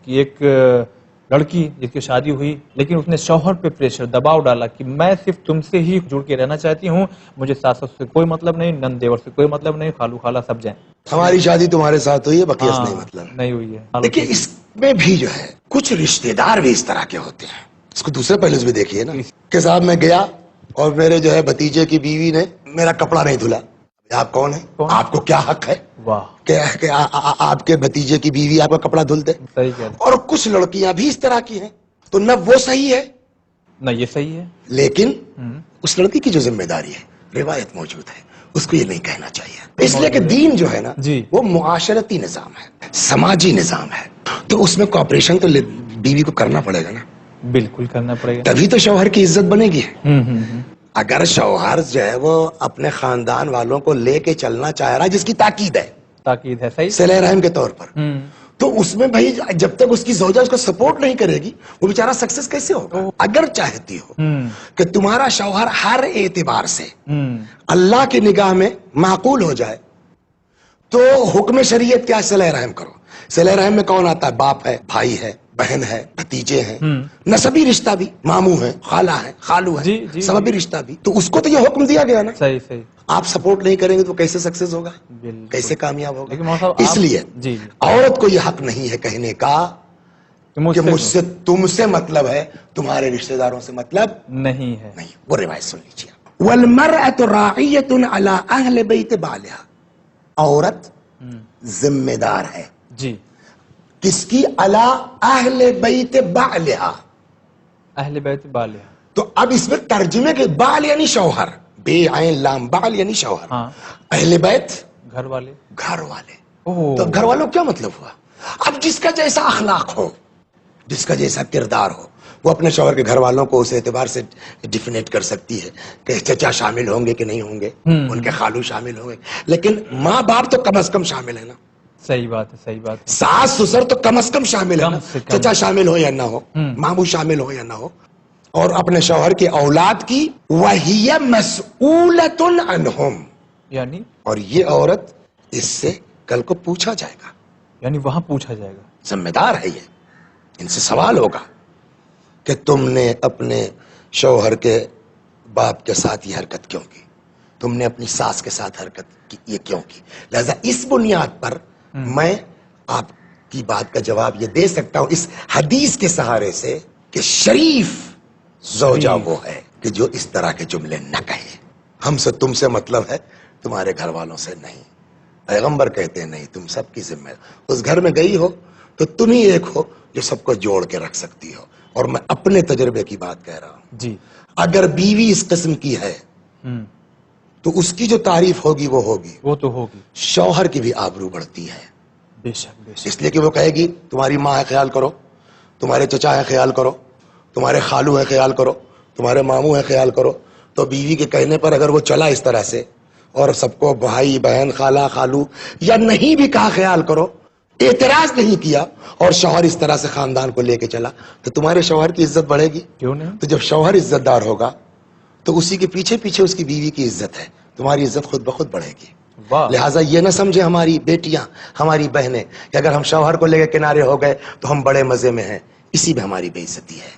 کہ ایک لڑکی جس کی شادی ہوئی لیکن اس نے شوہر پہ پریشر دباؤ ڈالا کہ میں صرف تم سے ہی جڑ کے رہنا چاہتی ہوں، مجھے ساس سے کوئی مطلب نہیں، نند دیور سے کوئی مطلب نہیں، خالو خالہ سب جائیں، ہماری شادی تمہارے ساتھ ہوئی ہے، بقیہ سے نہیں مطلب نہیں ہوئی ہے۔ دیکھیے اس میں بھی جو ہے کچھ رشتہ دار بھی اس طرح کے ہوتے ہیں، اس کو دوسرے پہلو سے بھی دیکھیے نا کہ صاحب میں گیا اور میرے جو ہے بھتیجے کی بیوی نے میرا کپڑا نہیں دھلا، آپ کون ہیں؟ آپ کو کیا حق ہے کہ آپ کے بھتیجے کی بیوی آپ کا کپڑا دھل دے؟ اور کچھ لڑکیاں بھی اس طرح کی ہیں، تو نہ وہ صحیح ہے نہ یہ صحیح ہے، لیکن اس لڑکی کی جو ذمہ داری ہے روایت موجود ہے، اس کو یہ نہیں کہنا چاہیے، اس لیے کہ دین جو ہے نا وہ معاشرتی نظام ہے، سماجی نظام ہے، تو اس میں کوآپریشن تو بیوی کو کرنا پڑے گا نا، بالکل کرنا پڑے گا، تبھی تو شوہر کی عزت بنے گی۔ اگر شوہر جو ہے وہ اپنے خاندان والوں کو لے کے چلنا چاہ رہا ہے، جس کی تاکید ہے صحیح صلہ رحم کے طور پر، تو اس میں بھائی جب تک اس کی زوجہ اس کو سپورٹ نہیں کرے گی وہ بیچارہ سکسیس کیسے ہوگا؟ اگر چاہتی ہو کہ تمہارا شوہر ہر اعتبار سے اللہ کی نگاہ میں معقول ہو جائے تو حکم شریعت کیا؟ صلہ رحم کرو۔ صلہ رحم میں کون آتا ہے؟ باپ ہے، بھائی ہے، بہن ہے، بھتیجے ہیں، نسبی رشتہ بھی، ماموں ہیں، خالہ ہیں، خالو ہیں، سببی رشتہ بھی، تو اس کو تو یہ حکم دیا گیا نا۔ صحیح آپ سپورٹ نہیں کریں گے تو کیسے سکسیس ہوگا، کیسے کامیاب ہوگا؟ اس لیے عورت کو یہ حق نہیں ہے کہنے کا کہ مجھ سے تم سے مطلب ہے، تمہارے رشتہ داروں سے مطلب نہیں ہے، نہیں۔ وہ روایت سن لیجیے، وَالْمَرْأَةُ رَاعِيَّةٌ عَلَىٰ أَهْلِ بَيْتِ بَعْلِهَا، عورت ذمہ دار ہے کس کی؟ علی اہل بیت بعلہا، اہل بیت بعلہا۔ تو اب اس میں ترجمے کے بعل یعنی شوہر، بے عین لام، بعل یعنی شوہر، اہل بیت گھر والے، گھر والے، تو گھر والوں کیا مطلب ہوا؟ اب جس کا جیسا اخلاق ہو، جس کا جیسا کردار ہو، وہ اپنے شوہر کے گھر والوں کو اس اعتبار سے ڈیفینیٹ کر سکتی ہے کہ چچا شامل ہوں گے کہ نہیں ہوں گے، ان کے خالو شامل ہوں گے، لیکن ماں باپ تو کم از کم شامل ہے نا۔ صحیح بات ہے، صحیح بات ہے۔ ساس سسر تو کم از کم شامل ہے نا، چچا شامل ہو یا نہ ہو، ماموں شامل ہو یا نہ ہو، اور اپنے شوہر کی اولاد کی وَهِيَ مَسْئُولَةٌ عَنْهُمْ، یعنی اور یہ عورت اس سے کل کو پوچھا جائے گا، یعنی وہاں پوچھا جائے گا، ذمہ دار ہے یہ، ان سے سوال ہوگا کہ تم نے اپنے شوہر کے باپ کے ساتھ یہ حرکت کیوں کی، تم نے اپنی ساس کے ساتھ حرکت کی یہ کیوں کی؟ لہذا اس بنیاد پر میں آپ کی بات کا جواب یہ دے سکتا ہوں اس حدیث کے سہارے سے کہ شریف زوجہ وہ ہے کہ جو اس طرح کے جملے نہ کہے، ہم سے تم سے مطلب ہے، تمہارے گھر والوں سے نہیں۔ پیغمبر کہتے ہیں نہیں، تم سب کی ذمہ، اس گھر میں گئی ہو تو تم ہی ایک ہو جو سب کو جوڑ کے رکھ سکتی ہو، اور میں اپنے تجربے کی بات کہہ رہا ہوں۔ اگر بیوی اس قسم کی ہے تو اس کی جو تعریف ہوگی وہ ہوگی، وہ تو ہوگی، شوہر کی بھی آبرو بڑھتی ہے، بے شک بے شک، اس لیے کہ وہ کہے گی تمہاری ماں ہے خیال کرو، تمہارے چچا ہے خیال کرو، تمہارے خالو ہے خیال کرو، تمہارے ماموں ہے خیال کرو، تو بیوی کے کہنے پر اگر وہ چلا اس طرح سے اور سب کو بھائی بہن خالہ خالو یا نہیں بھی کہا خیال کرو، اعتراض نہیں کیا، اور شوہر اس طرح سے خاندان کو لے کے چلا، تو تمہارے شوہر کی عزت بڑھے گی کیوں نہیں؟ تو جب شوہر عزت دار ہوگا تو اسی کے پیچھے پیچھے اس کی بیوی کی عزت ہے، تمہاری عزت خود بخود بڑھے گی۔ لہٰذا یہ نہ سمجھے ہماری بیٹیاں، ہماری بہنیں کہ اگر ہم شوہر کو لے کے کنارے ہو گئے تو ہم بڑے مزے میں ہیں، اسی میں ہماری بے عزتی ہے۔